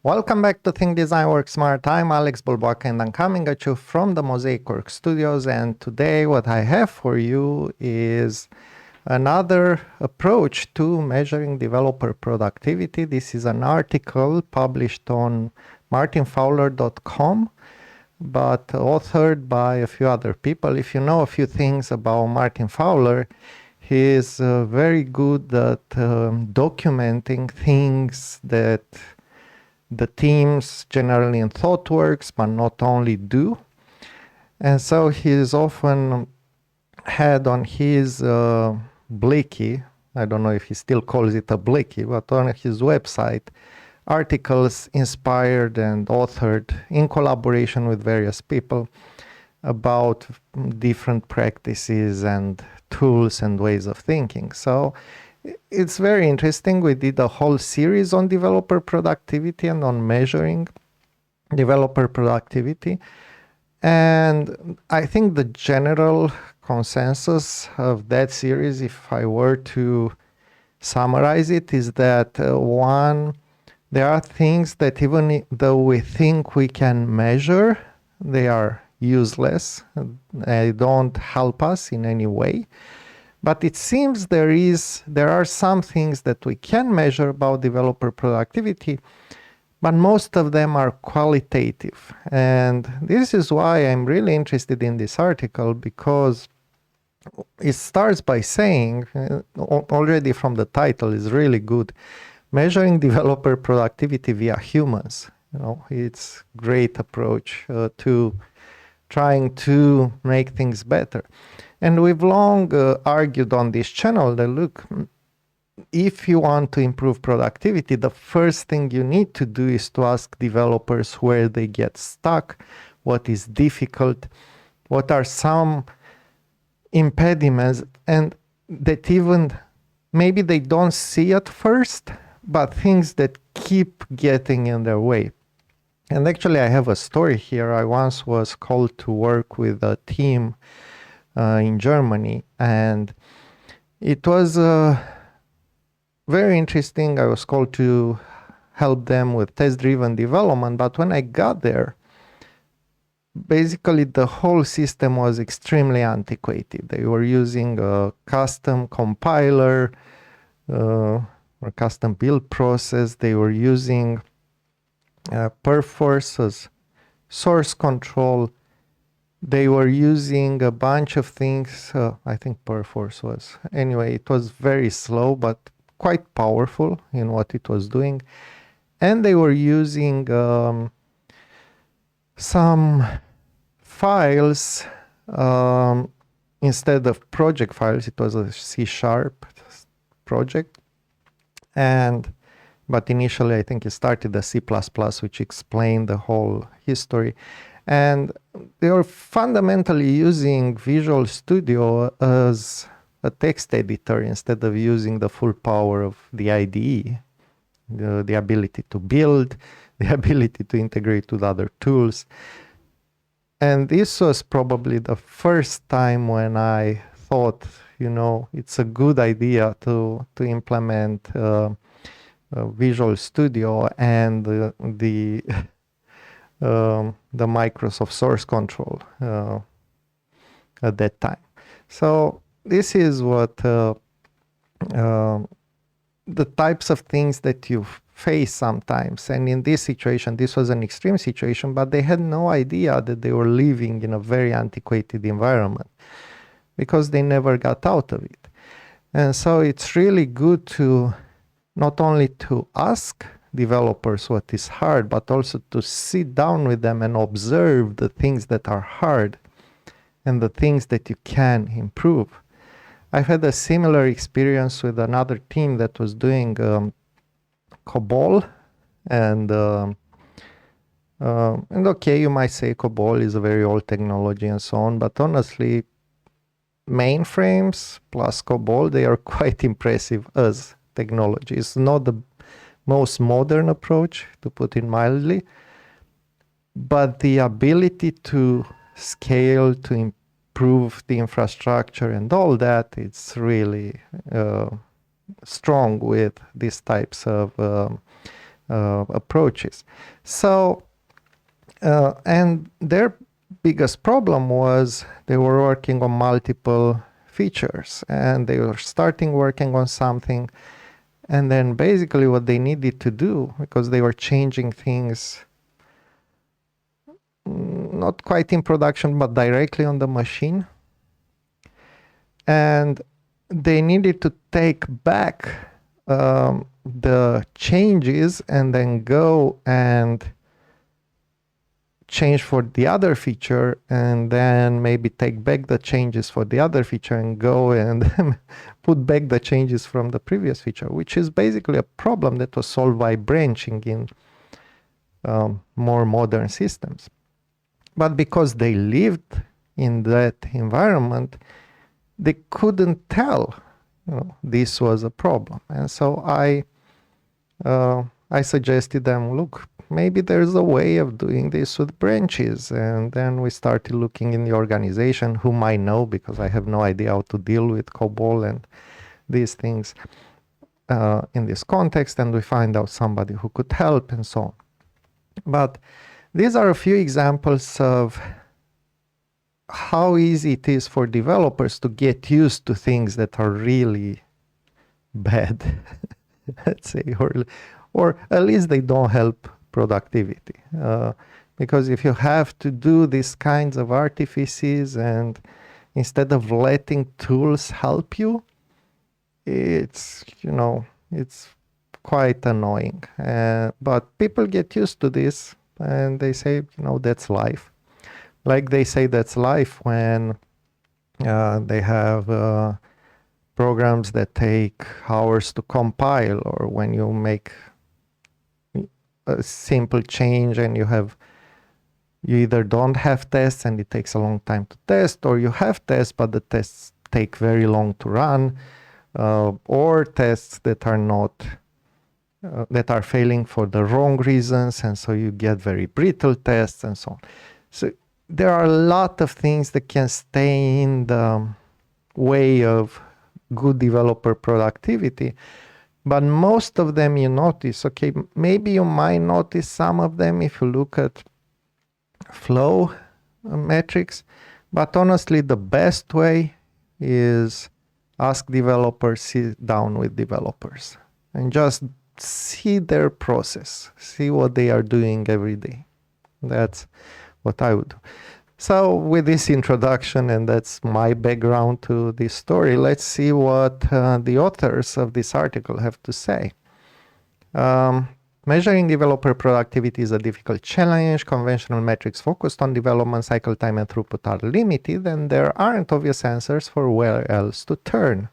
Welcome back to Think Design Work Smart. I'm Alex Bolboaca and I'm coming at you from the Mozaic Works studios, and today what I have for you is another approach to measuring developer productivity. This is an article published on martinfowler.com, but authored by a few other people. If you know a few things about Martin Fowler, he is very good at documenting things that the teams generally in ThoughtWorks, but not only do. And so he's often had on his Blicky, I don't know if he still calls it a Blicky, but on his website, articles inspired and authored in collaboration with various people about different practices and tools and ways of thinking. So it's very interesting. We did a whole series on developer productivity and on measuring developer productivity. And I think the general consensus of that series, if I were to summarize it, is that one, there are things that even though we think we can measure, they are useless. They don't help us in any way. But it seems there are some things that we can measure about developer productivity, but most of them are qualitative. And this is why I'm really interested in this article, because it starts by saying, already from the title is really good, measuring developer productivity via humans. It's a great approach to trying to make things better. And we've long argued on this channel that, look, if you want to improve productivity, the first thing you need to do is to ask developers where they get stuck, what is difficult, what are some impediments, and that even maybe they don't see at first, but things that keep getting in their way. And actually, I have a story here. I once was called to work with a team in Germany, and it was very interesting. I was called to help them with test-driven development, but when I got there, basically the whole system was extremely antiquated. They were using a custom compiler or custom build process. They were using Perforce as source control. They were using a bunch of things. I think Perforce was. Anyway, it was very slow, but quite powerful in what it was doing. And they were using some files instead of project files. It was a C# project. But initially, I think it started as C++, which explained the whole history. And they were fundamentally using Visual Studio as a text editor instead of using the full power of the IDE, the ability to build, the ability to integrate with other tools. And this was probably the first time when I thought, it's a good idea to implement Visual Studio and the Microsoft source control at that time. So this is what the types of things that you face sometimes. And in this situation, this was an extreme situation, but they had no idea that they were living in a very antiquated environment because they never got out of it. And so it's really good to not only to ask developers what is hard, but also to sit down with them and observe the things that are hard and the things that you can improve. I've had a similar experience with another team that was doing COBOL, and okay, you might say COBOL is a very old technology and so on, but honestly, mainframes plus COBOL, they are quite impressive as technology. It's not the most modern approach, to put it mildly, but the ability to scale, to improve the infrastructure and all that, it's really strong with these types of approaches. So, and their biggest problem was they were working on multiple features, and they were starting working on something, and then basically what they needed to do, because they were changing things not quite in production but directly on the machine, and they needed to take back the changes and then go and change for the other feature, and then maybe take back the changes for the other feature and go and put back the changes from the previous feature, which is basically a problem that was solved by branching in more modern systems. But because they lived in that environment, they couldn't tell, this was a problem. And so I suggested them, look, maybe there's a way of doing this with branches. And then we started looking in the organization, whom I know, because I have no idea how to deal with COBOL and these things in this context. And we find out somebody who could help and so on. But these are a few examples of how easy it is for developers to get used to things that are really bad, let's say, or at least they don't help productivity. Because if you have to do these kinds of artifices and instead of letting tools help you, it's quite annoying. But people get used to this and they say, that's life. Like they say that's life when they have programs that take hours to compile, or when you make a simple change and you either don't have tests and it takes a long time to test, or you have tests but the tests take very long to run, or tests that are not that are failing for the wrong reasons, and so you get very brittle tests and so on. So there are a lot of things that can stay in the way of good developer productivity, but most of them you notice. Okay, maybe you might notice some of them if you look at flow metrics, but honestly the best way is ask developers, sit down with developers and just see their process, see what they are doing every day. That's what I would do. So with this introduction, and that's my background to this story, let's see what the authors of this article have to say. Measuring developer productivity is a difficult challenge. Conventional metrics focused on development cycle time and throughput are limited, and there aren't obvious answers for where else to turn.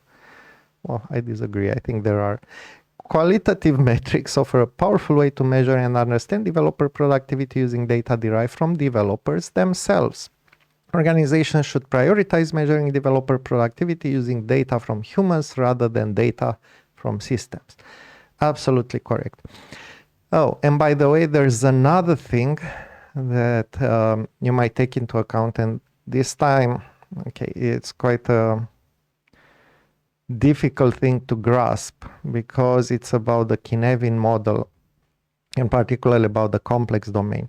Well, I disagree. I think there are. Qualitative metrics offer a powerful way to measure and understand developer productivity using data derived from developers themselves. Organizations should prioritize measuring developer productivity using data from humans rather than data from systems. Absolutely correct. Oh, and by the way, there's another thing that you might take into account, and this time, okay, it's quite a difficult thing to grasp because it's about the Kinevin model, and particularly about the complex domain.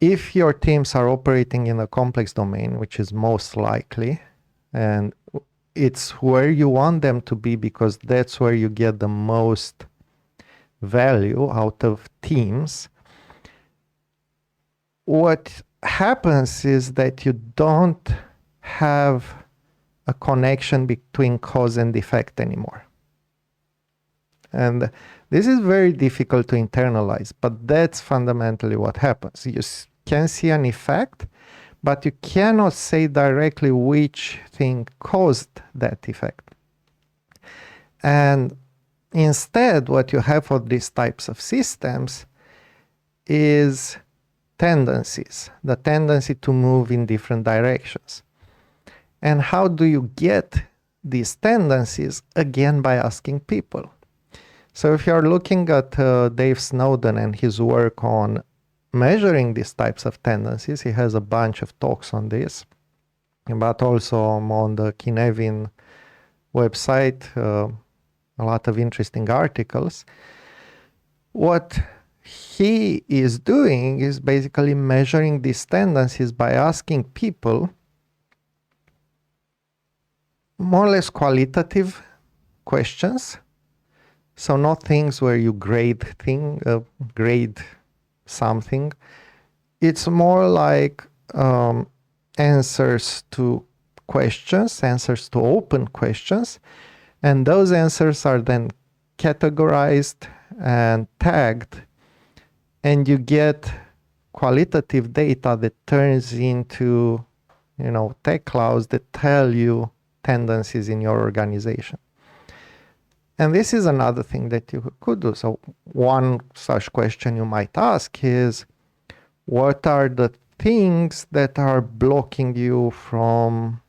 If your teams are operating in a complex domain, which is most likely, and it's where you want them to be because that's where you get the most value out of teams, what happens is that you don't have a connection between cause and effect anymore. And this is very difficult to internalize, but that's fundamentally what happens. You can see an effect, but you cannot say directly which thing caused that effect. And instead, what you have for these types of systems is tendencies, the tendency to move in different directions. And how do you get these tendencies? Again, by asking people. So if you're looking at Dave Snowden and his work on measuring these types of tendencies, he has a bunch of talks on this, but also on the Kinevin website, a lot of interesting articles. what he is doing is basically measuring these tendencies by asking people more or less qualitative questions. So not things where you grade something. It's more like answers to questions, answers to open questions, and those answers are then categorized and tagged, and you get qualitative data that turns into, tag clouds that tell you tendencies in your organization. And this is another thing that you could do. So one such question you might ask is, what are the things that are blocking you from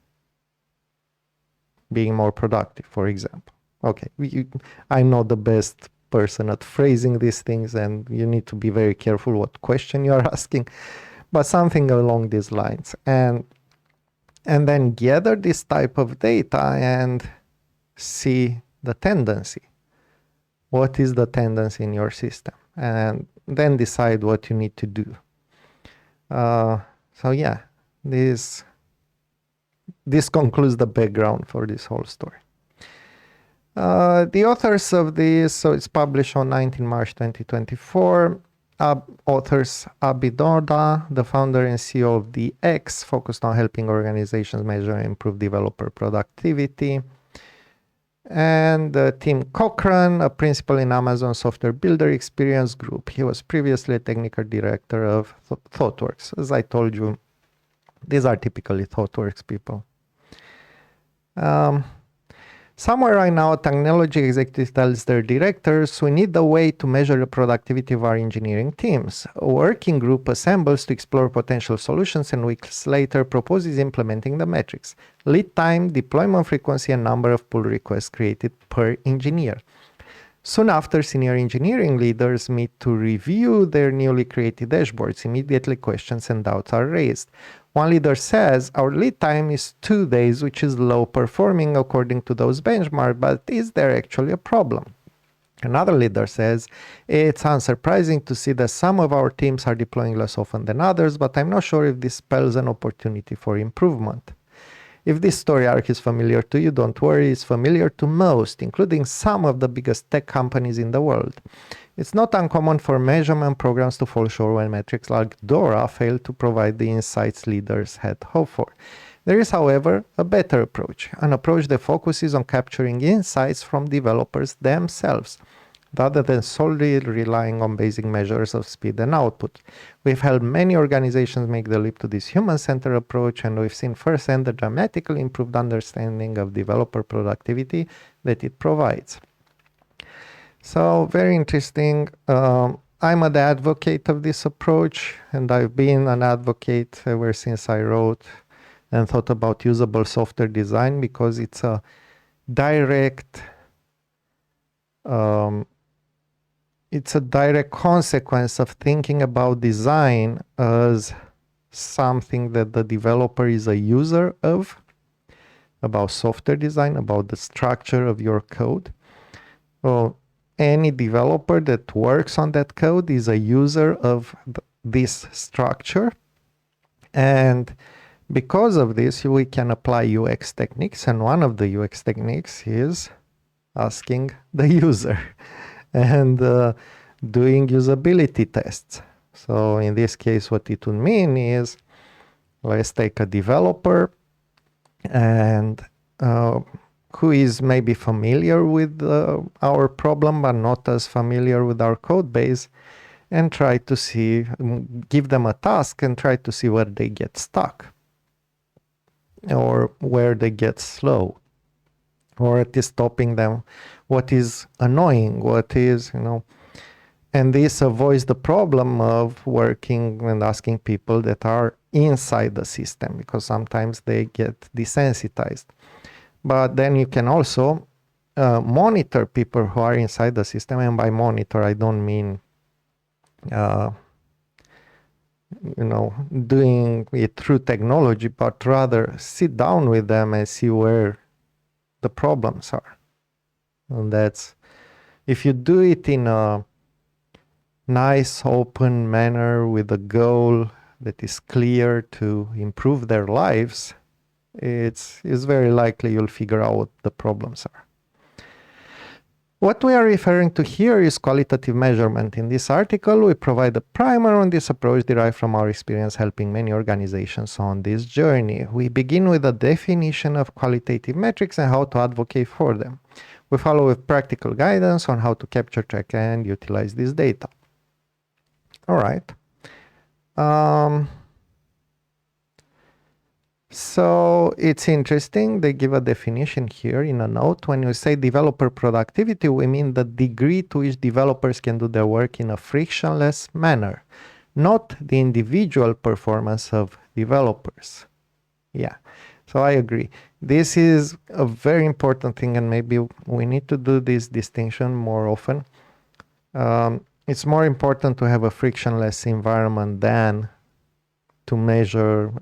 being more productive, for example? Okay, I'm not the best person at phrasing these things, and you need to be very careful what question you are asking, but something along these lines. And then gather this type of data and see the tendency. What is the tendency in your system? And then decide what you need to do. So yeah, this concludes the background for this whole story. The authors of this, so it's published on 19 March 2024. Authors Abidorda, the founder and CEO of DX, focused on helping organizations measure and improve developer productivity. And Tim Cochran, a principal in Amazon Software Builder Experience Group. He was previously a technical director of ThoughtWorks. As I told you, these are typically ThoughtWorks people. Somewhere right now, a technology executive tells their directors, we need a way to measure the productivity of our engineering teams. A working group assembles to explore potential solutions and weeks later proposes implementing the metrics: lead time, deployment frequency, and number of pull requests created per engineer. Soon after, senior engineering leaders meet to review their newly created dashboards. Immediately, questions and doubts are raised. One leader says, our lead time is 2 days, which is low performing according to those benchmarks, but is there actually a problem? Another leader says, it's unsurprising to see that some of our teams are deploying less often than others, but I'm not sure if this spells an opportunity for improvement. If this story arc is familiar to you, don't worry, it's familiar to most, including some of the biggest tech companies in the world. It's not uncommon for measurement programs to fall short when metrics like DORA fail to provide the insights leaders had hoped for. There is, however, a better approach, an approach that focuses on capturing insights from developers themselves, rather than solely relying on basic measures of speed and output. We've helped many organizations make the leap to this human-centered approach, and we've seen firsthand the dramatically improved understanding of developer productivity that it provides. So, very interesting. I'm an advocate of this approach, and I've been an advocate ever since I wrote and thought about usable software design, because it's a direct consequence of thinking about design as something that the developer is a user of, about software design, about the structure of your code. Well, any developer that works on that code is a user of this structure. And because of this, we can apply UX techniques. And one of the UX techniques is asking the user and doing usability tests. So in this case, what it would mean is, let's take a developer and who is maybe familiar with our problem, but not as familiar with our code base, and try to see, give them a task and try to see where they get stuck, or where they get slow, or it is stopping them, what is annoying, what is, and this avoids the problem of working and asking people that are inside the system, because sometimes they get desensitized. But then you can also monitor people who are inside the system, and by monitor I don't mean doing it through technology, but rather sit down with them and see where the problems are. And that's, if you do it in a nice, open manner with a goal that is clear to improve their lives, it's very likely you'll figure out what the problems are. What we are referring to here is qualitative measurement. In this article, we provide a primer on this approach derived from our experience helping many organizations on this journey. We begin with a definition of qualitative metrics and how to advocate for them. We follow with practical guidance on how to capture, track, and utilize this data. All right. So it's interesting, they give a definition here in a note. When we say developer productivity, we mean the degree to which developers can do their work in a frictionless manner, not the individual performance of developers. Yeah, so I agree. This is a very important thing, and maybe we need to do this distinction more often. It's more important to have a frictionless environment than to measure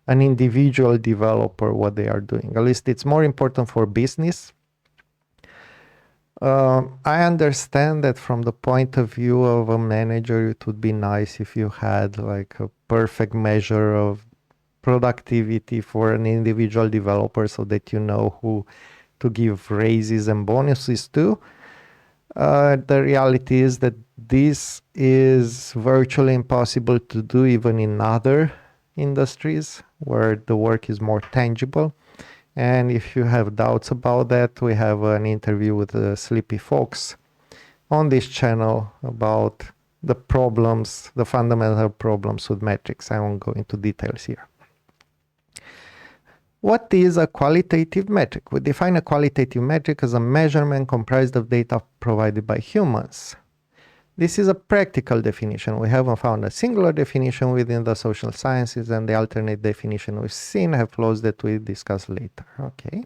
an individual developer what they are doing. At least it's more important for business. I understand that from the point of view of a manager, it would be nice if you had like a perfect measure of productivity for an individual developer so that you know who to give raises and bonuses to. The reality is that this is virtually impossible to do even in other industries where the work is more tangible. And if you have doubts about that, we have an interview with Sleepy Fox on this channel about the problems, the fundamental problems with metrics. I won't go into details here. What is a qualitative metric? We define a qualitative metric as a measurement comprised of data provided by humans. This is a practical definition. We haven't found a singular definition within the social sciences, and the alternate definition we've seen have flaws that we discuss later. Okay.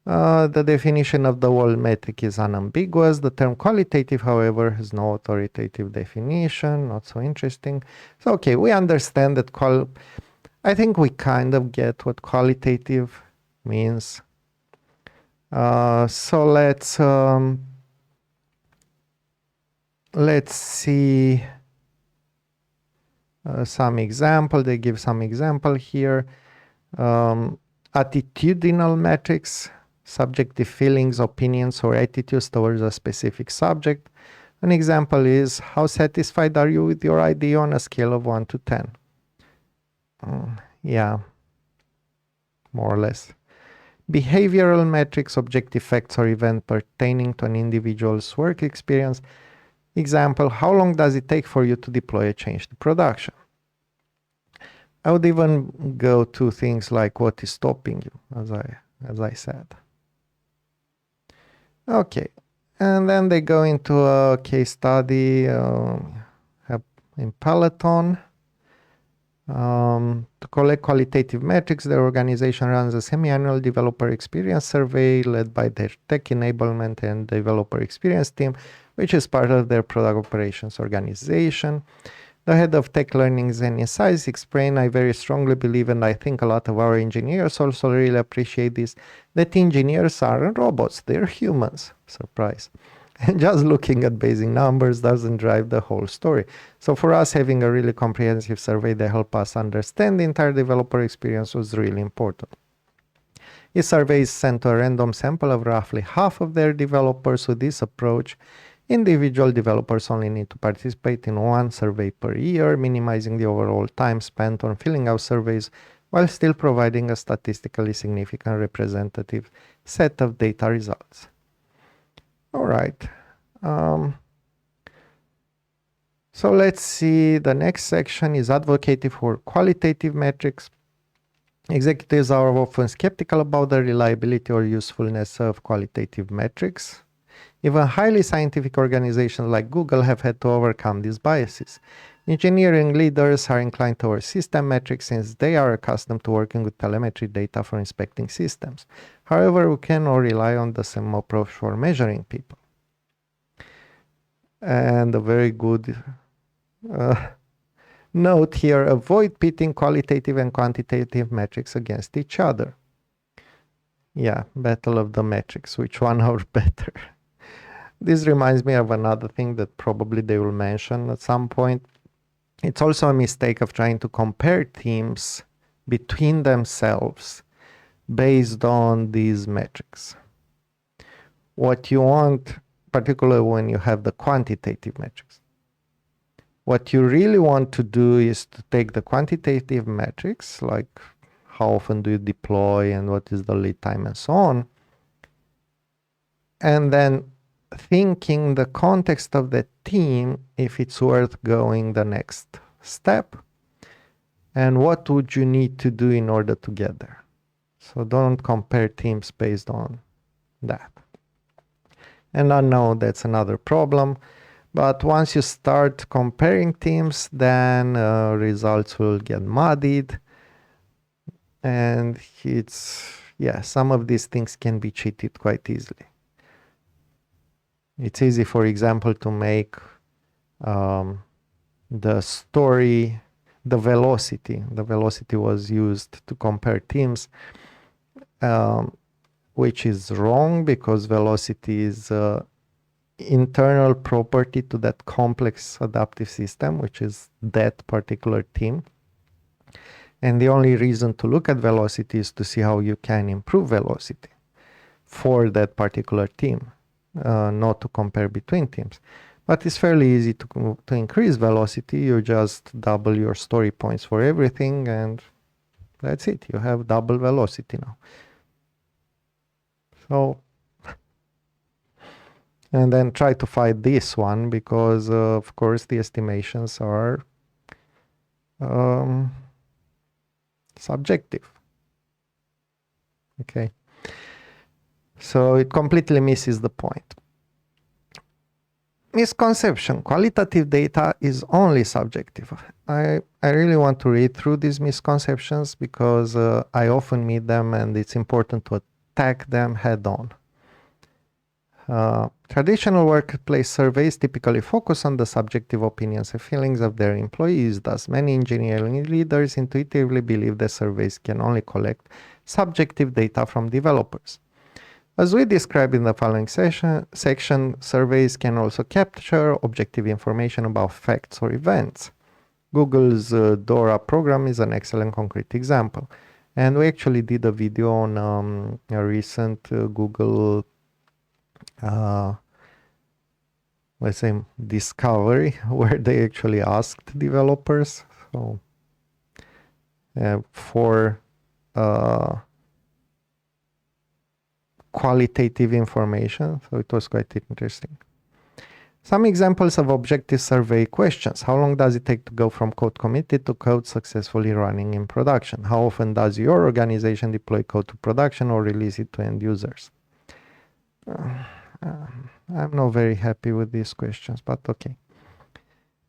The definition of the word metric is unambiguous. The term qualitative, however, has no authoritative definition. Not so interesting. So, okay, we understand that I think we kind of get what qualitative means. So let's see some example. They give some example here. Attitudinal metrics, subjective feelings, opinions, or attitudes towards a specific subject. An example is, how satisfied are you with your idea on a scale of 1 to 10? Yeah, more or less. Behavioral metrics, objective facts or events pertaining to an individual's work experience. Example, how long does it take for you to deploy a change to production? I would even go to things like what is stopping you, as I said. Okay, and then they go into a case study in Peloton. To collect qualitative metrics, the organization runs a semi-annual developer experience survey led by their tech enablement and developer experience team, which is part of their product operations organization. The head of tech learnings and insights explained, I very strongly believe, and I think a lot of our engineers also really appreciate this, that engineers aren't robots, they're humans. Surprise. And just looking at basic numbers doesn't drive the whole story. So for us, having a really comprehensive survey that helped us understand the entire developer experience was really important. This survey is sent to a random sample of roughly half of their developers. With this approach, individual developers only need to participate in one survey per year, minimizing the overall time spent on filling out surveys while still providing a statistically significant representative set of data results. All right. So let's see, the next section is advocating for qualitative metrics. Executives are often skeptical about the reliability or usefulness of qualitative metrics. Even highly scientific organizations like Google have had to overcome these biases. Engineering leaders are inclined towards system metrics since they are accustomed to working with telemetry data for inspecting systems. However, we cannot rely on the same approach for measuring people. And a very good note here, avoid pitting qualitative and quantitative metrics against each other. Yeah, battle of the metrics, which one are better? This reminds me of another thing that probably they will mention at some point. It's also a mistake of trying to compare teams between themselves based on these metrics. What you want, particularly when you have the quantitative metrics, what you really want to do is to take the quantitative metrics, like how often do you deploy and what is the lead time and so on, and then thinking the context of the team, if it's worth going the next step, and what would you need to do in order to get there. So don't compare teams based on that. And I know that's another problem, but once you start comparing teams, then results will get muddied, and some of these things can be cheated quite easily. It's easy, for example, to make the story, the velocity was used to compare teams, which is wrong, because velocity is internal property to that complex adaptive system, which is that particular team. And the only reason to look at velocity is to see how you can improve velocity for that particular team, not to compare between teams. But it's fairly easy to increase velocity. You just double your story points for everything, and that's it. You have double velocity now. So, and then try to fight this one, because of course the estimations are subjective. Okay. So it completely misses the point. Misconception: qualitative data is only subjective. I really want to read through these misconceptions, because I often meet them, and it's important to attack them head on. Traditional workplace surveys typically focus on the subjective opinions and feelings of their employees. Thus, many engineering leaders intuitively believe that surveys can only collect subjective data from developers. As we described in the following section, surveys can also capture objective information about facts or events. Google's DORA program is an excellent concrete example. And we actually did a video on a recent Google, let's say, discovery, where they actually asked developers for qualitative information. So it was quite interesting. Some examples of objective survey questions: how long does it take to go from code committed to code successfully running in production? How often does your organization deploy code to production or release it to end users? I'm not very happy with these questions, but okay.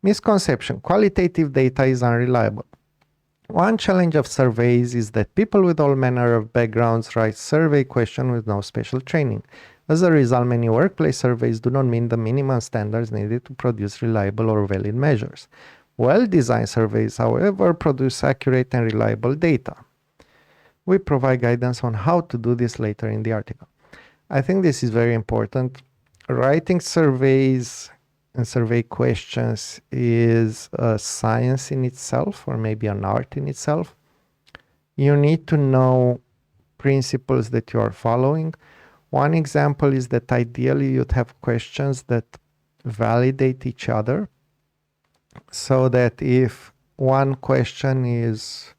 Misconception: qualitative data is unreliable. One challenge of surveys is that people with all manner of backgrounds write survey questions with no special training. As a result, many workplace surveys do not meet the minimum standards needed to produce reliable or valid measures. Well-designed surveys, however, produce accurate and reliable data. We provide guidance on how to do this later in the article. I think this is very important. Writing surveys and survey questions is a science in itself, or maybe an art in itself. You need to know principles that you are following. One example is that ideally you'd have questions that validate each other, so that if one question is,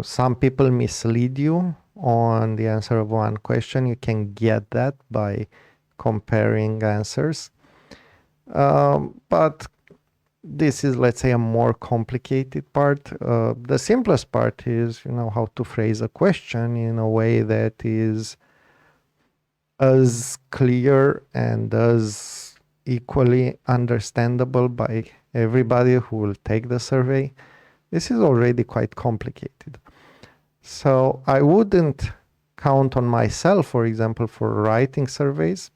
some people mislead you on the answer of one question, you can get that by comparing answers. But this is, let's say, a more complicated part. The simplest part is, how to phrase a question in a way that is as clear and as equally understandable by everybody who will take the survey. This is already quite complicated. So I wouldn't count on myself, for example, for writing surveys.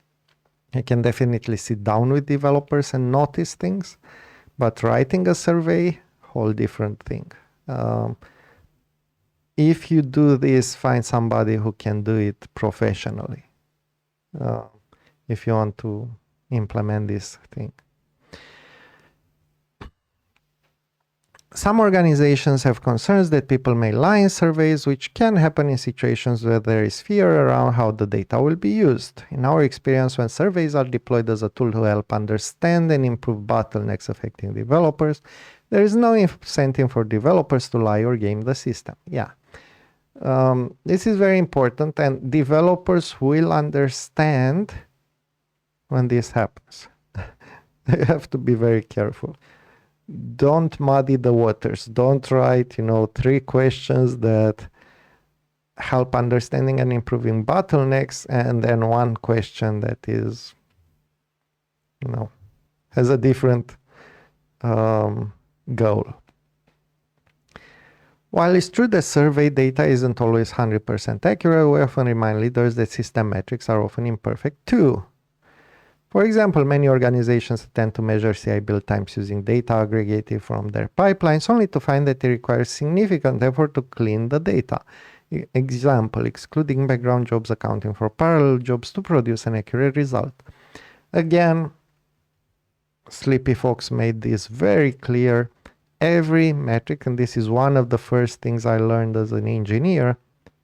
I can definitely sit down with developers and notice things, but writing a survey, whole different thing. If you do this, find somebody who can do it professionally. If you want to implement this thing. Some organizations have concerns that people may lie in surveys, which can happen in situations where there is fear around how the data will be used. In our experience, when surveys are deployed as a tool to help understand and improve bottlenecks affecting developers, there is no incentive for developers to lie or game the system. Yeah. This is very important, and developers will understand when this happens. You have to be very careful. Don't muddy the waters. Don't write, 3 questions that help understanding and improving bottlenecks, and then 1 question that is, has a different goal. While it's true that survey data isn't always 100% accurate, we often remind leaders that system metrics are often imperfect too. For example, many organizations tend to measure CI build times using data aggregated from their pipelines, only to find that it requires significant effort to clean the data. Example, excluding background jobs, accounting for parallel jobs to produce an accurate result. Again, Sleepy Fox made this very clear. Every metric, and this is one of the first things I learned as an engineer,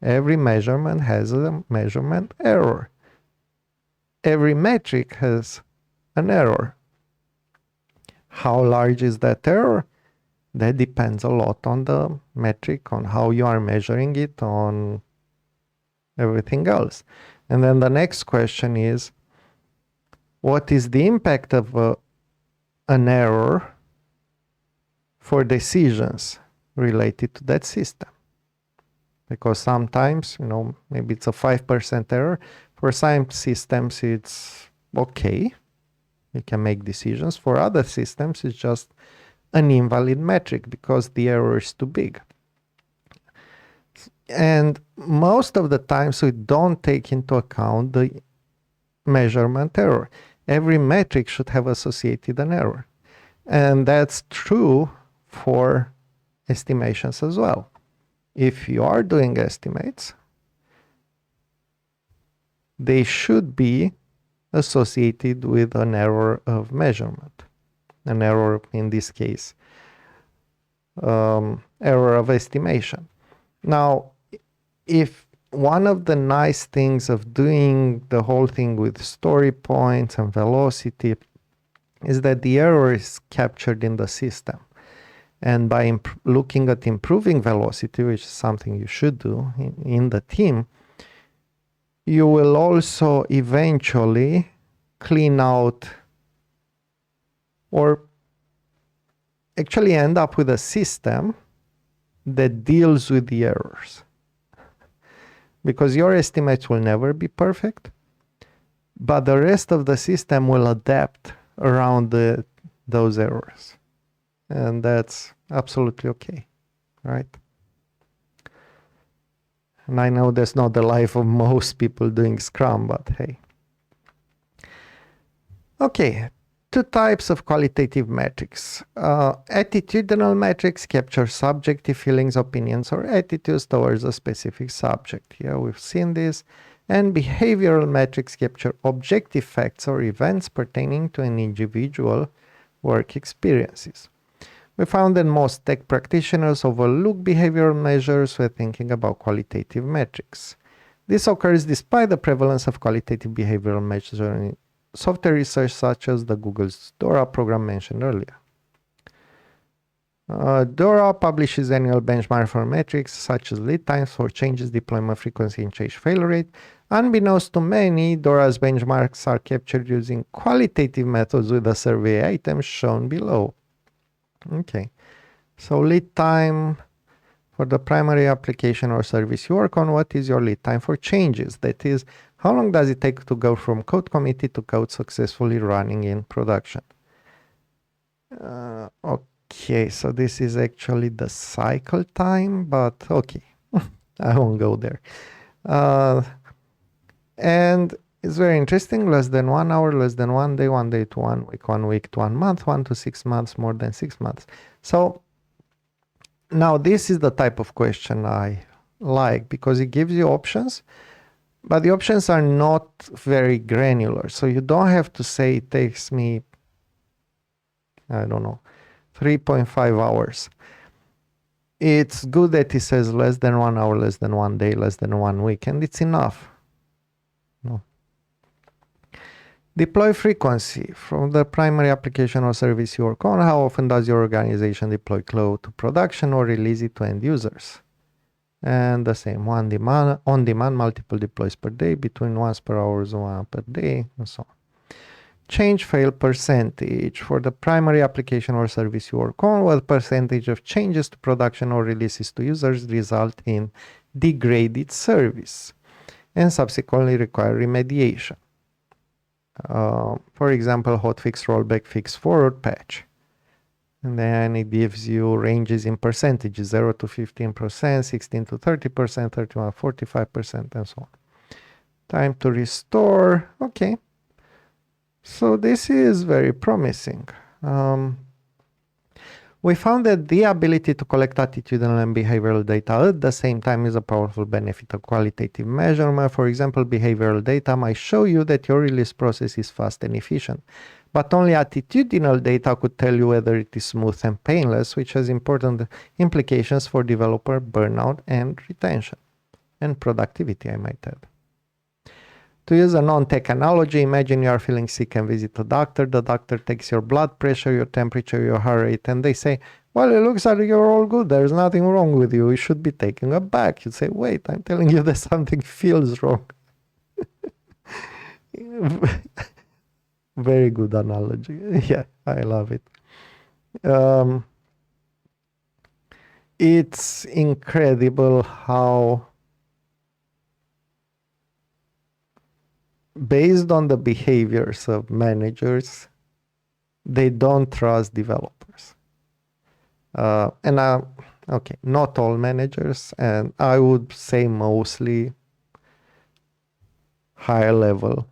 every measurement has a measurement error. Every metric has an error. How large is that error? That depends a lot on the metric, on how you are measuring it, on everything else. And then the next question is, what is the impact of an error for decisions related to that system? Because sometimes, maybe it's a 5% error. For some systems, it's okay. You can make decisions. For other systems, it's just an invalid metric because the error is too big. And most of the times, we don't take into account the measurement error. Every metric should have associated an error. And that's true for estimations as well. If you are doing estimates, they should be associated with an error of measurement. An error, in this case, error of estimation. Now, if one of the nice things of doing the whole thing with story points and velocity is that the error is captured in the system. And by looking at improving velocity, which is something you should do in the team, you will also eventually clean out or actually end up with a system that deals with the errors. Because your estimates will never be perfect, but the rest of the system will adapt around those errors. And that's absolutely okay, right? And I know that's not the life of most people doing Scrum, but hey. Okay, 2 types of qualitative metrics. Attitudinal metrics capture subjective feelings, opinions, or attitudes towards a specific subject. Here we've seen this. And behavioral metrics capture objective facts or events pertaining to an individual work experiences. We found that most tech practitioners overlook behavioral measures when thinking about qualitative metrics. This occurs despite the prevalence of qualitative behavioral measures in software research such as the Google's DORA program mentioned earlier. DORA publishes annual benchmark for metrics such as lead times for changes, deployment frequency, and change failure rate. Unbeknownst to many, DORA's benchmarks are captured using qualitative methods with the survey items shown below. Okay, so lead time for the primary application or service you work on. What is your lead time for changes? That is, how long does it take to go from code committee to code successfully running in production? Okay, so this is actually the cycle time, but okay, I won't go there. And it's very interesting, less than 1 hour, less than 1 day, 1 day to 1 week, 1 week to 1 month, 1 to 6 months, more than 6 months. So now this is the type of question I like because it gives you options, But the options are not very granular. So you don't have to say it takes me, I don't know, 3.5 hours. It's good that it says less than 1 hour, less than 1 day, less than 1 week, and it's enough. No. Deploy frequency from the primary application or service you work on. How often does your organization deploy code to production or release it to end users? And the same, on demand, multiple deploys per day, between once per hour, 1 per day, and so on. Change fail percentage for the primary application or service you work on. What percentage of changes to production or releases to users result in degraded service and subsequently require remediation? For example, hotfix, rollback, fix, forward, patch. And then it gives you ranges in percentages, 0 to 15%, 16 to 30%, 31 to 45%, and so on. Time to restore. Okay. So this is very promising. We found that the ability to collect attitudinal and behavioral data at the same time is a powerful benefit of qualitative measurement. For example, behavioral data might show you that your release process is fast and efficient, but only attitudinal data could tell you whether it is smooth and painless, which has important implications for developer burnout and retention, and productivity, I might add. To use a non-tech analogy, imagine you are feeling sick and visit a doctor. The doctor takes your blood pressure, your temperature, your heart rate, and they say, well, it looks like you're all good. There's nothing wrong with you. You should be taking a bath. You say, wait, I'm telling you that something feels wrong. Very good analogy. Yeah, I love it. It's incredible how, based on the behaviors of managers, they don't trust developers. Okay, not all managers, and I would say mostly higher level.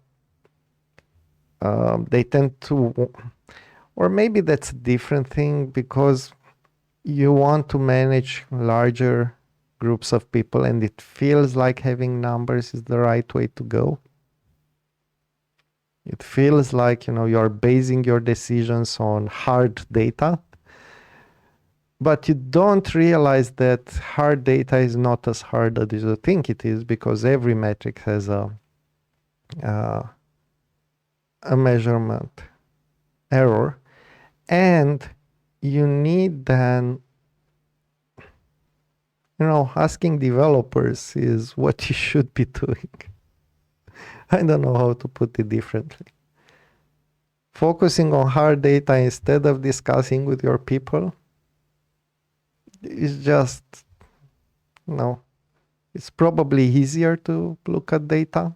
They tend to, or maybe that's a different thing, because you want to manage larger groups of people and it feels like having numbers is the right way to go. It feels like, you're basing your decisions on hard data, but you don't realize that hard data is not as hard as you think it is, because every metric has a measurement error, and you need then, asking developers is what you should be doing. I don't know how to put it differently. Focusing on hard data instead of discussing with your people is just, it's probably easier to look at data,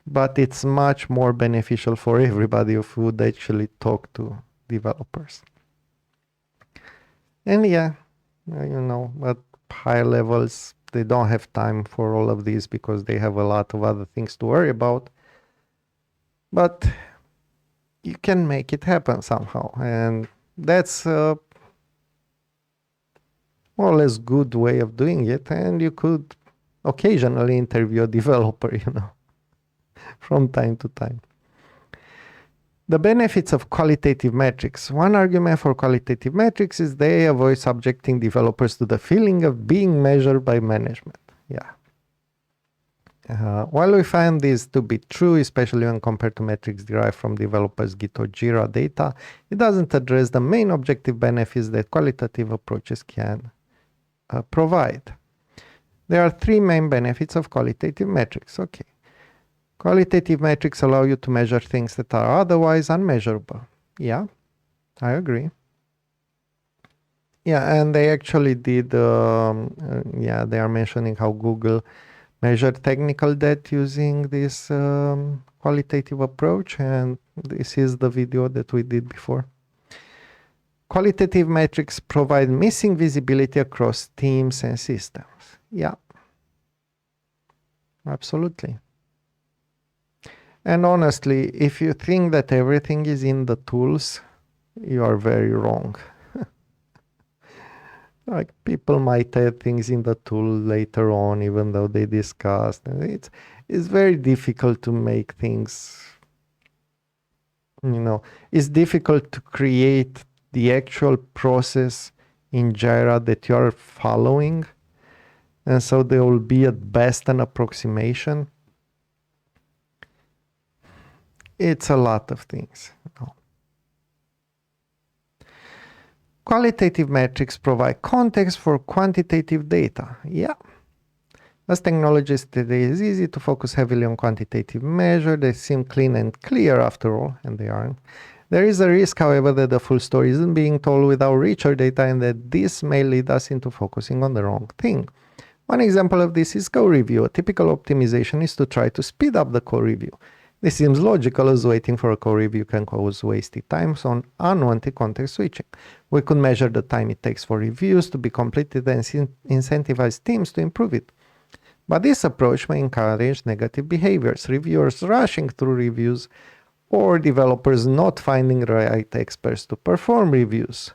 but it's much more beneficial for everybody if we would actually talk to developers. And yeah, at higher levels, they don't have time for all of these because they have a lot of other things to worry about. But you can make it happen somehow. And that's a more or less good way of doing it. And you could occasionally interview a developer, from time to time. The benefits of qualitative metrics. One argument for qualitative metrics is they avoid subjecting developers to the feeling of being measured by management. Yeah. While we find this to be true, especially when compared to metrics derived from developers' Git or Jira data, it doesn't address the main objective benefits that qualitative approaches can provide. There are 3 main benefits of qualitative metrics. Okay. Qualitative metrics allow you to measure things that are otherwise unmeasurable. Yeah, I agree. Yeah, and they actually did, they are mentioning how Google measured technical debt using this qualitative approach, and this is the video that we did before. Qualitative metrics provide missing visibility across teams and systems. Yeah, absolutely. And honestly, if you think that everything is in the tools, you are very wrong. Like people might add things in the tool later on, even though they discussed. And it's very difficult to make things, it's difficult to create the actual process in Jira that you're following. And so there will be at best an approximation. It's a lot of things. Qualitative metrics provide context for quantitative data. Yeah. As technologies today, it's easy to focus heavily on quantitative measures. They seem clean and clear after all, and they aren't. There is a risk, however, that the full story isn't being told without richer data, and that this may lead us into focusing on the wrong thing. One example of this is code review. A typical optimization is to try to speed up the code review. This seems logical, as waiting for a code review can cause wasted time on unwanted context switching. We could measure the time it takes for reviews to be completed and incentivize teams to improve it. But this approach may encourage negative behaviors, reviewers rushing through reviews, or developers not finding the right experts to perform reviews.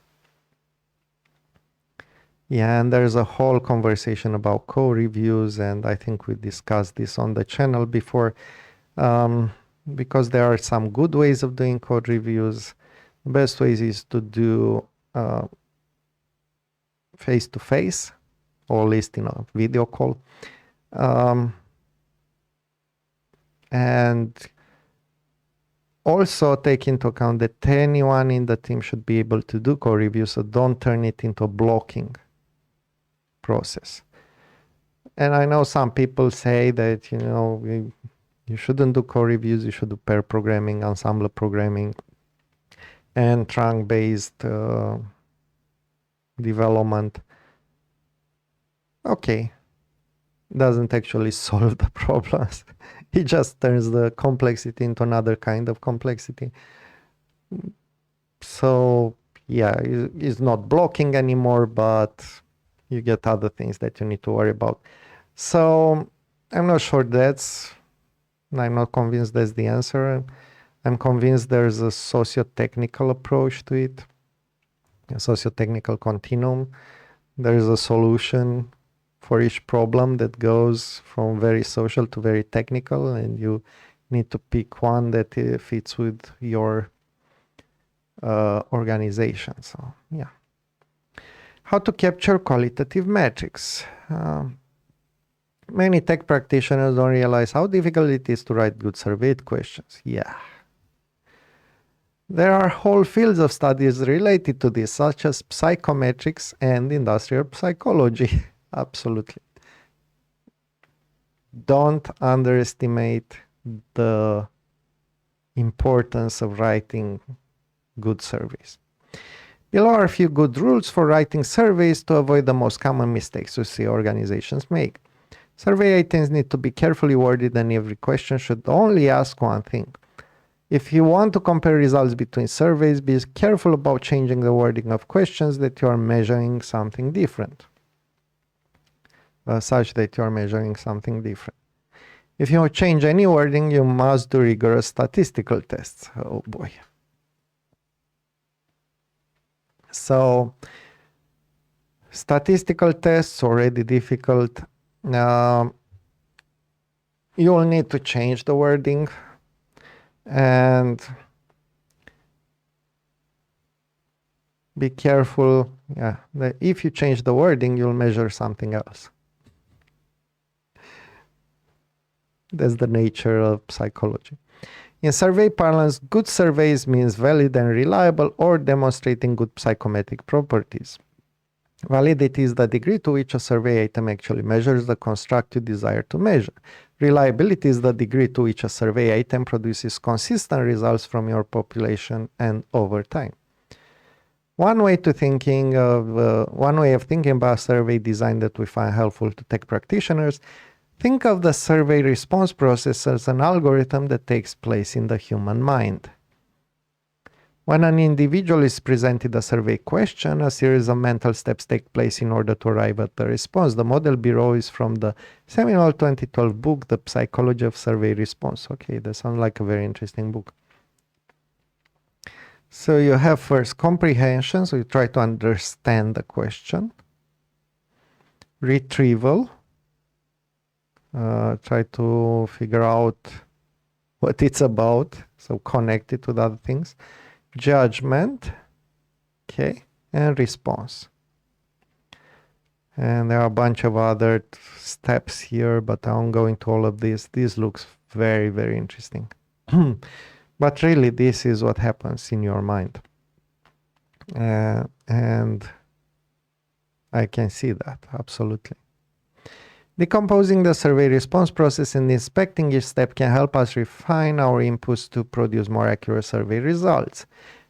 Yeah, and there's a whole conversation about code reviews, and I think we discussed this on the channel before, because there are some good ways of doing code reviews. The best ways is to do face-to-face, or at least in a video call. And also take into account that anyone in the team should be able to do code reviews, so don't turn it into a blocking process. And I know some people say that, you shouldn't do code reviews, you should do pair programming, ensemble programming, and trunk-based development. Okay, doesn't actually solve the problems. It just turns the complexity into another kind of complexity. So yeah, it's not blocking anymore, but you get other things that you need to worry about. So I'm not sure I'm not convinced that's the answer. I'm convinced there's a socio-technical approach to it, a socio-technical continuum. There's a solution for each problem that goes from very social to very technical, and you need to pick one that fits with your organization. So yeah. How to capture qualitative metrics. Many tech practitioners don't realize how difficult it is to write good survey questions. Yeah. There are whole fields of studies related to this, such as psychometrics and industrial psychology. Absolutely. Don't underestimate the importance of writing good surveys. Below are a few good rules for writing surveys to avoid the most common mistakes we see organizations make. Survey items need to be carefully worded, and every question should only ask one thing. If you want to compare results between surveys, be careful about changing the wording of questions that you are measuring something different. Such that you are measuring something different. If you change any wording, you must do rigorous statistical tests. Oh boy. So, statistical tests already difficult. You will need to change the wording, and be careful. Yeah, that if you change the wording, you'll measure something else. That's the nature of psychology. In survey parlance, good surveys means valid and reliable or demonstrating good psychometric properties. Validity is the degree to which a survey item actually measures the construct you desire to measure. Reliability is the degree to which a survey item produces consistent results from your population and over time. One way of thinking about survey design that we find helpful to tech practitioners: think of the survey response process as an algorithm that takes place in the human mind. When an individual is presented a survey question, a series of mental steps take place in order to arrive at the response. The model below is from the seminal 2012 book, The Psychology of Survey Response. Okay, that sounds like a very interesting book. So you have first comprehension, so you try to understand the question. retrieval, try to figure out what it's about, so connect it with other things, judgment, okay, and response. And there are a bunch of other steps here, but I won't go into all of this. This looks very, very interesting. But really, this is what happens in your mind. And I can see that, absolutely. Decomposing the survey response process and inspecting each step can help us refine our inputs to produce more accurate survey results.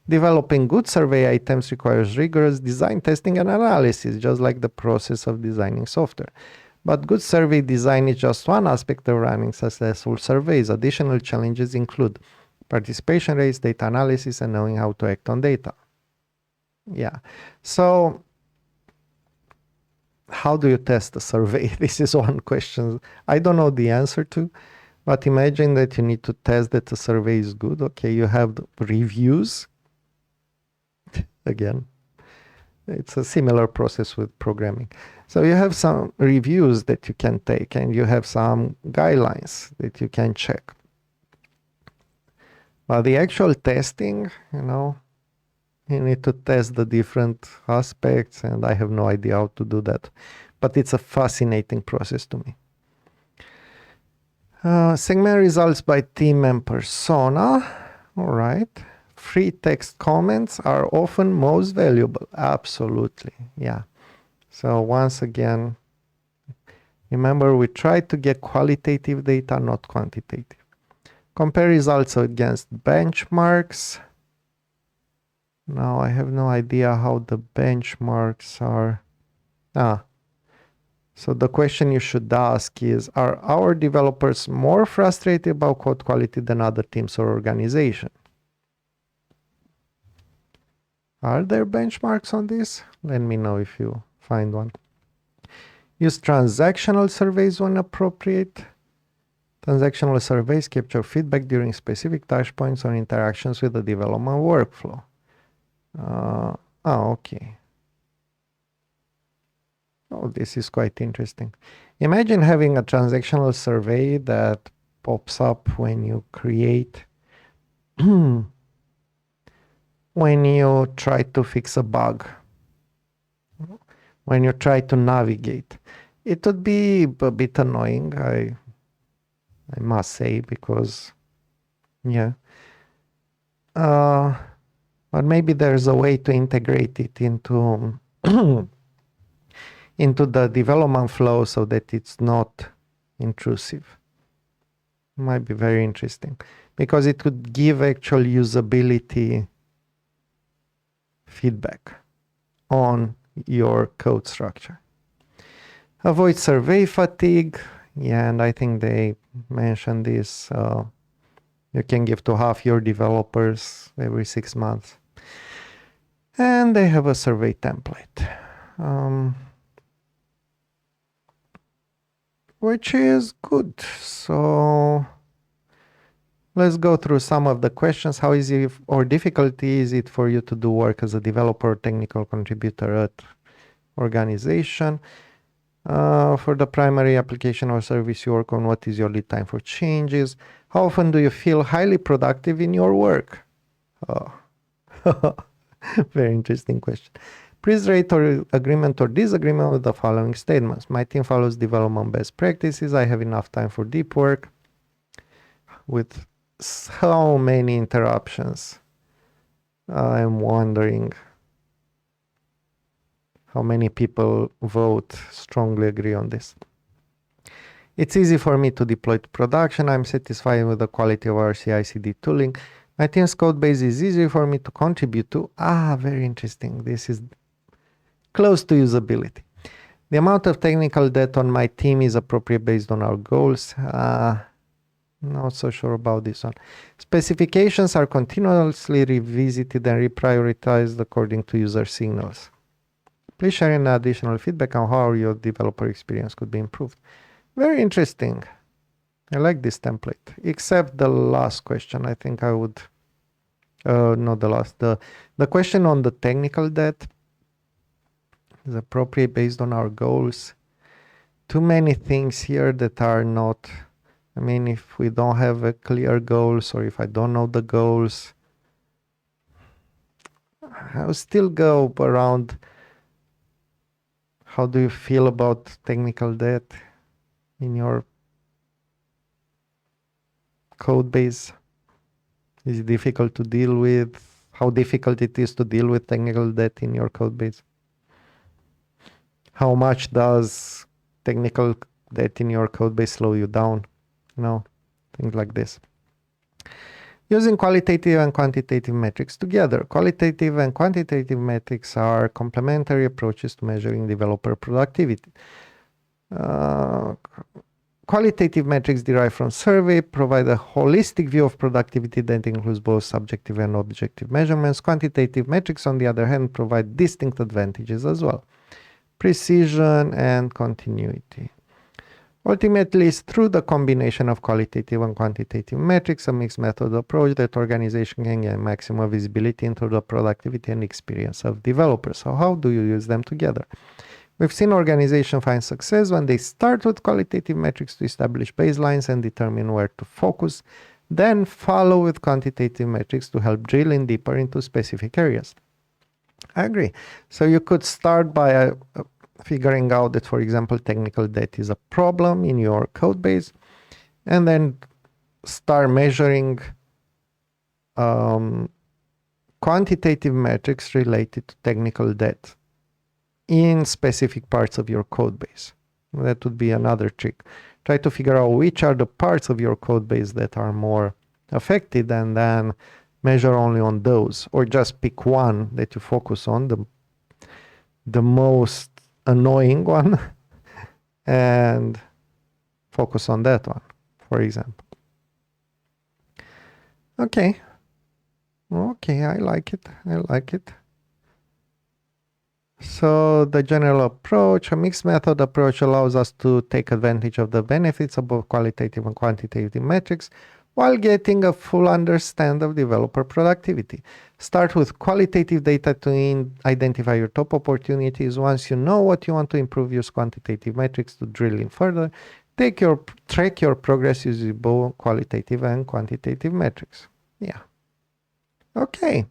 Developing good survey items requires rigorous design, testing, and analysis, just like the process of designing software. But good survey design is just one aspect of running successful surveys. Additional challenges include participation rates, data analysis, and knowing how to act on data. Yeah. So how do you test a survey? This is one question I don't know the answer to, but imagine that you need to test that the survey is good. Okay, you have the reviews. Again, it's a similar process with programming. So you have some reviews that you can take, and you have some guidelines that you can check. But the actual testing, you need to test the different aspects, and I have no idea how to do that. But it's a fascinating process to me. Segment results by team and persona. All right. Free text comments are often most valuable. Absolutely. Yeah. So once again, remember, we try to get qualitative data, not quantitative. Compare results against benchmarks. Now I have no idea how the benchmarks are. So the question you should ask is, are our developers more frustrated about code quality than other teams or organizations? Are there benchmarks on this? Let me know if you find one. Use transactional surveys when appropriate. Transactional surveys capture feedback during specific touch points or interactions with the development workflow. Okay. Oh, this is quite interesting. Imagine having a transactional survey that pops up when you create when you try to fix a bug, when you try to navigate. It would be a bit annoying, I must say, because, yeah. But maybe there's a way to integrate it into into the development flow so that it's not intrusive. Might be very interesting, because it could give actual usability feedback on your code structure. Avoid survey fatigue. Yeah, and I think they mentioned this. You can give to half your developers every 6 months. And they have a survey template, which is good. So let's go through some of the questions. How easy or difficult is it for you to do work as a developer or technical contributor at organization? For the primary application or service you work on, what is your lead time for changes? How often do you feel highly productive in your work? Very interesting question. Please rate or agreement or disagreement with the following statements. My team follows development best practices. I have enough time for deep work. With so many interruptions, I'm wondering how many people vote strongly agree on this. It's easy for me to deploy to production. I'm satisfied with the quality of our CI/CD tooling. My team's code base is easy for me to contribute to. Very interesting. This is close to usability. The amount of technical debt on my team is appropriate based on our goals. Not so sure about this one. Specifications are continuously revisited and reprioritized according to user signals. Please share any additional feedback on how your developer experience could be improved. Very interesting. I like this template, except the last question. I think I would, not the last, the question on the technical debt is appropriate based on our goals. too many things here that are not, I mean, if we don't have a clear goals, or if I don't know the goals, I'll still go around. How do you feel about technical debt in your code base? Is it difficult to deal with? How difficult it is to deal with technical debt in your code base? How much does technical debt in your code base slow you down? Things like this. Using qualitative and quantitative metrics together. Qualitative and quantitative metrics are complementary approaches to measuring developer productivity. Qualitative metrics derived from survey provide a holistic view of productivity that includes both subjective and objective measurements. Quantitative metrics, on the other hand, provide distinct advantages as well. Precision and continuity. Ultimately, it's through the combination of qualitative and quantitative metrics, a mixed method approach, that organization can get maximum visibility into the productivity and experience of developers. So how do you use them together? We've seen organizations find success when they start with qualitative metrics to establish baselines and determine where to focus, then follow with quantitative metrics to help drill in deeper into specific areas. I agree. So you could start by figuring out that, for example, technical debt is a problem in your code base, and then start measuring quantitative metrics related to technical debt in specific parts of your code base. That would be another trick. Try to figure out which are the parts of your code base that are more affected, and then measure only on those, or just pick one that you focus on, the most annoying one, and focus on that one, for example. Okay, I like it. So the general approach, a mixed method approach, allows us to take advantage of the benefits of both qualitative and quantitative metrics while getting a full understanding of developer productivity. Start with qualitative data to identify your top opportunities. Once you know what you want to improve, use quantitative metrics to drill in further. Track your progress using both qualitative and quantitative metrics. Yeah. Okay.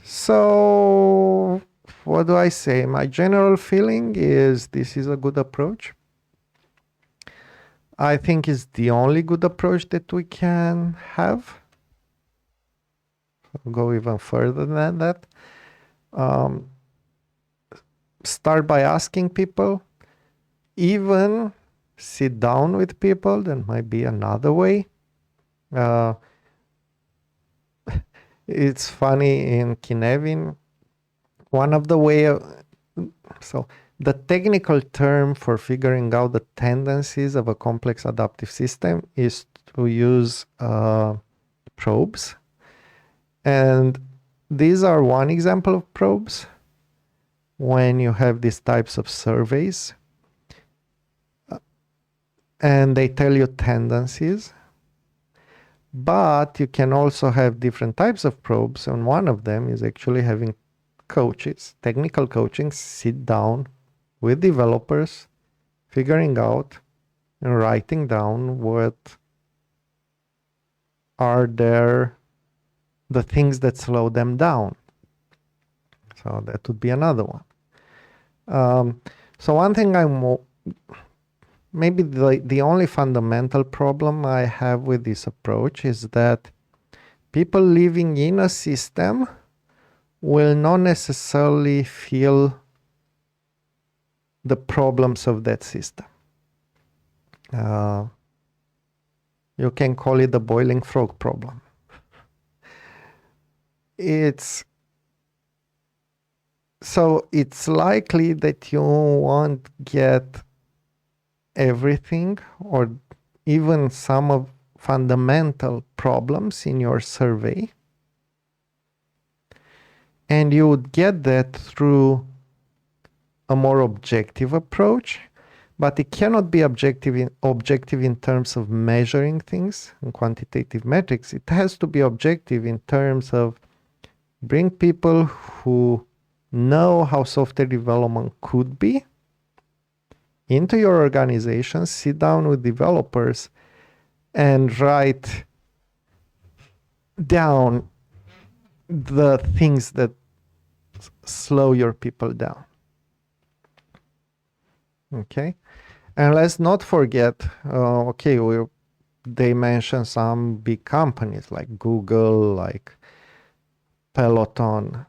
So what do I say? My general feeling is this is a good approach. I think it's the only good approach that we can have. I'll go even further than that. Start by asking people, even sit down with people. That might be another way. It's funny, in Kinevin, one of the way, so the technical term for figuring out the tendencies of a complex adaptive system is to use probes. And these are one example of probes. When you have these types of surveys, and they tell you tendencies, but you can also have different types of probes, and one of them is actually having coaches, technical coaching, sit down with developers, figuring out and writing down what are the things that slow them down. So that would be another one. So one thing maybe the only fundamental problem I have with this approach is that people living in a system will not necessarily feel the problems of that system. You can call it the boiling frog problem. It's likely that you won't get everything, or even some of fundamental problems in your survey, and you would get that through a more objective approach, but it cannot be objective in terms of measuring things and quantitative metrics. It has to be objective in terms of bring people who know how software development could be into your organization, sit down with developers and write down the things that slow your people down. Okay, and let's not forget, they mention some big companies like Google, like Peloton.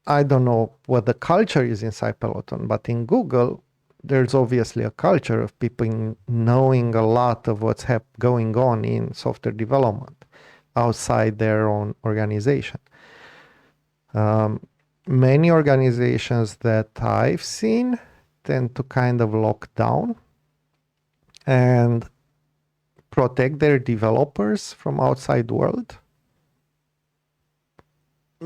I don't know what the culture is inside Peloton, but in Google, there's obviously a culture of people knowing a lot of what's going on in software development outside their own organization. Many organizations that I've seen tend to kind of lock down and protect their developers from outside world.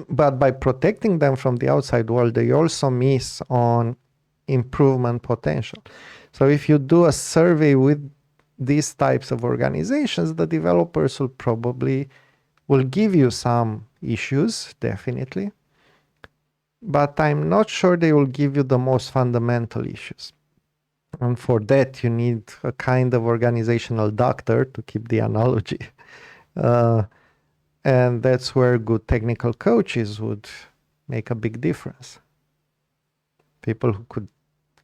But by protecting them from the outside world, they also miss on improvement potential. So if you do a survey with these types of organizations, the developers will give you some issues, definitely. But I'm not sure they will give you the most fundamental issues. And for that, you need a kind of organizational doctor, to keep the analogy. And that's where good technical coaches would make a big difference. People who could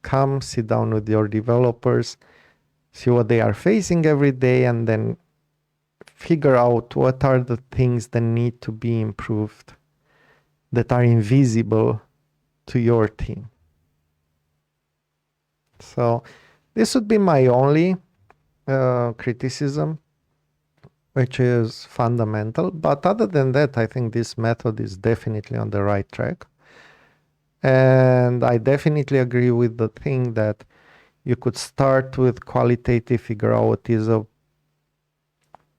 come, sit down with your developers, see what they are facing every day, and then figure out what are the things that need to be improved, that are invisible to your team. So this would be my only criticism, which is fundamental. But other than that, I think this method is definitely on the right track. And I definitely agree with the thing that you could start with qualitative, figure out what is a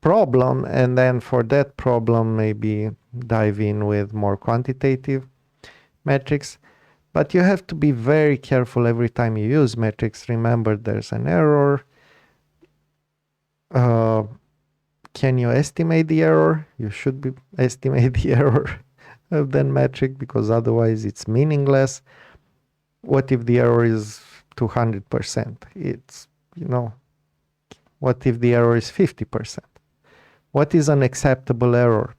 problem, and then for that problem, maybe dive in with more quantitative metrics. But you have to be very careful every time you use metrics. Remember, there's an error. Can you estimate the error? You should estimate the error of that metric, because otherwise it's meaningless. What if the error is 200%? It's, what if the error is 50%? What is an acceptable error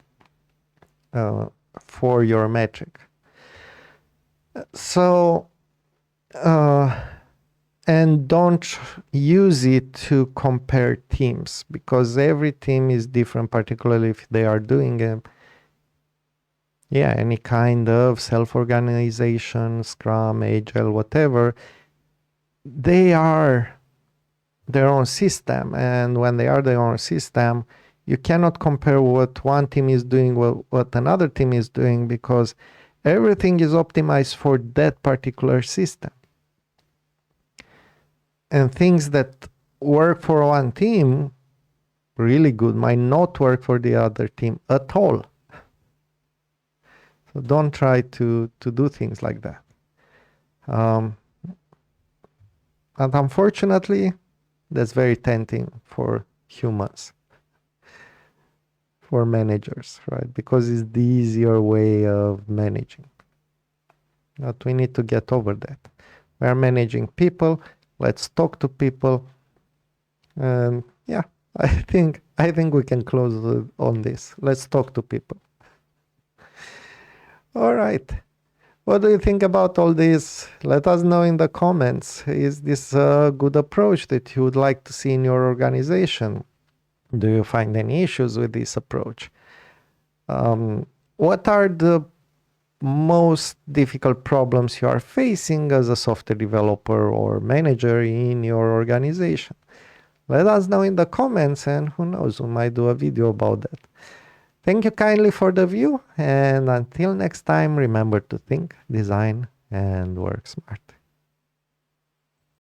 for your metric? So, and don't use it to compare teams, because every team is different, particularly if they are doing any kind of self-organization, Scrum, Agile, whatever. They are their own system, and when they are their own system, you cannot compare what one team is doing, what another team is doing, because everything is optimized for that particular system. And things that work for one team really good might not work for the other team at all. So don't try to do things like that. And unfortunately, that's very tempting for humans, for managers, right? Because it's the easier way of managing. But we need to get over that. We are managing people. Let's talk to people. And I think we can close on this. Let's talk to people. All right. What do you think about all this? Let us know in the comments. Is this a good approach that you would like to see in your organization? Do you find any issues with this approach? What are the most difficult problems you are facing as a software developer or manager in your organization? Let us know in the comments, and who knows, we might do a video about that. Thank you kindly for the view, and until next time, remember to think, design, and work smart.